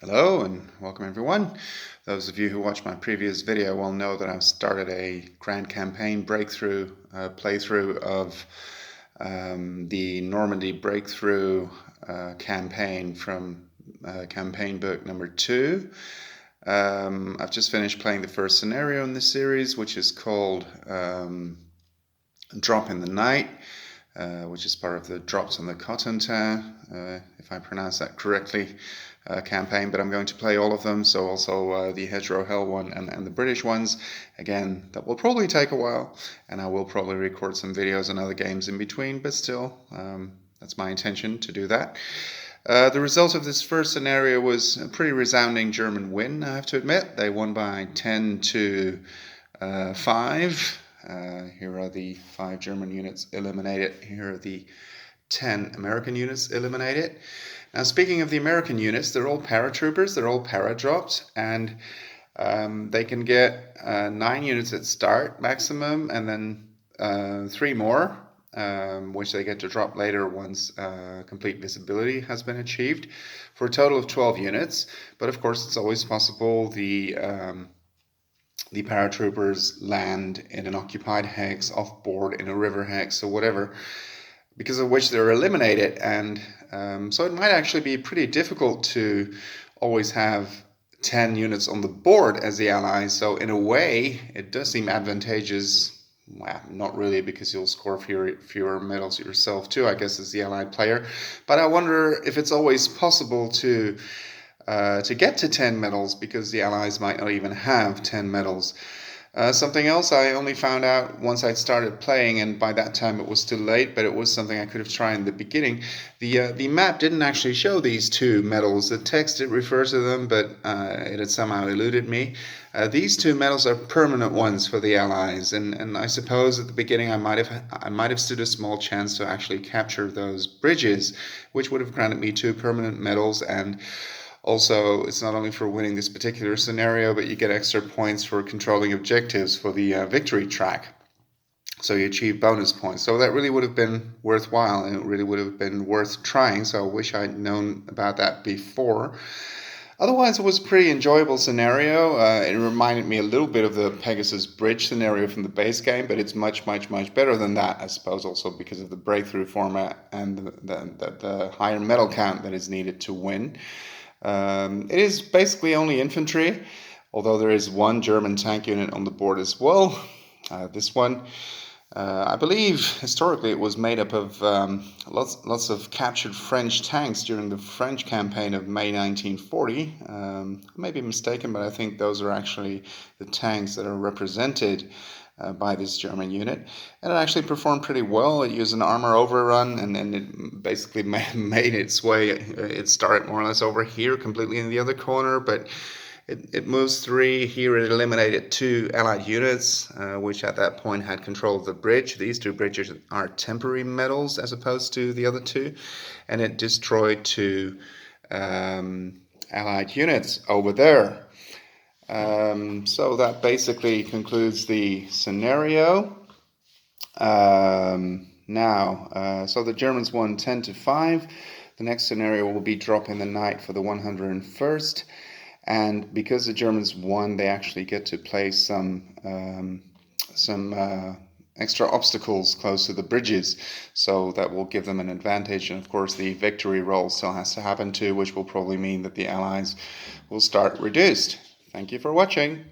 Hello and welcome everyone. Those of you who watched my previous video will know that I've started a Grand Campaign breakthrough playthrough of the Normandy breakthrough campaign from campaign book number 2. I've just finished playing the first scenario in this series, which is called Drop in the Night, which is part of the Drops on the Cottontail, if I pronounce that correctly, campaign. But I'm going to play all of them, so also the Hedgerow Hell one and the British ones. Again, that will probably take a while, and I will probably record some videos and other games in between, but still, that's my intention to do that. The result of this first scenario was a pretty resounding German win, I have to admit. They won by 10 to 5. Here are the 5 German units eliminated. Here are the 10 American units eliminated. Now, speaking of the American units, they're all paratroopers, they're all paradrops, and they can get 9 units at start maximum, and then 3 more, which they get to drop later once complete visibility has been achieved, for a total of 12 units. But of course, it's always possible the paratroopers land in an occupied hex, off board in a river hex, or whatever, because of which they're eliminated. And so it might actually be pretty difficult to always have 10 units on the board as the allies. So in a way, it does seem advantageous. Well, not really, because you'll score fewer medals yourself too, I guess, as the allied player. But I wonder if it's always possible to get to 10 medals, because the allies might not even have 10 medals. Something else I only found out once I'd started playing, and by that time it was too late, but it was something I could have tried in the beginning. The map didn't actually show these 2 medals. The text did refer to them, but it had somehow eluded me. These 2 medals are permanent ones for the allies, and I suppose at the beginning I might have stood a small chance to actually capture those bridges, which would have granted me 2 permanent medals. And also, it's not only for winning this particular scenario, but you get extra points for controlling objectives for the victory track. So you achieve bonus points. So that really would have been worthwhile, and it really would have been worth trying. So I wish I'd known about that before. Otherwise, it was a pretty enjoyable scenario. It reminded me a little bit of the Pegasus Bridge scenario from the base game, but it's much, much, much better than that, I suppose, also because of the breakthrough format and the higher medal count that is needed to win. It is basically only infantry, although there is 1 German tank unit on the board as well. This one, I believe, historically it was made up of lots of captured French tanks during the French campaign of May 1940. I may be mistaken, but I think those are actually the tanks that are represented by this German unit, and it actually performed pretty well. It used an armor overrun, and it basically made its way. It started more or less over here, completely in the other corner, but it moves 3. Here it eliminated 2 allied units, which at that point had control of the bridge. These 2 bridges are temporary medals as opposed to the other 2, and it destroyed 2 allied units over there. So that basically concludes the scenario. So the Germans won 10 to 5. The next scenario will be Drop in the Night for the 101st. And because the Germans won, they actually get to play some extra obstacles close to the bridges. So that will give them an advantage. And of course, the victory roll still has to happen too, which will probably mean that the Allies will start reduced. Thank you for watching.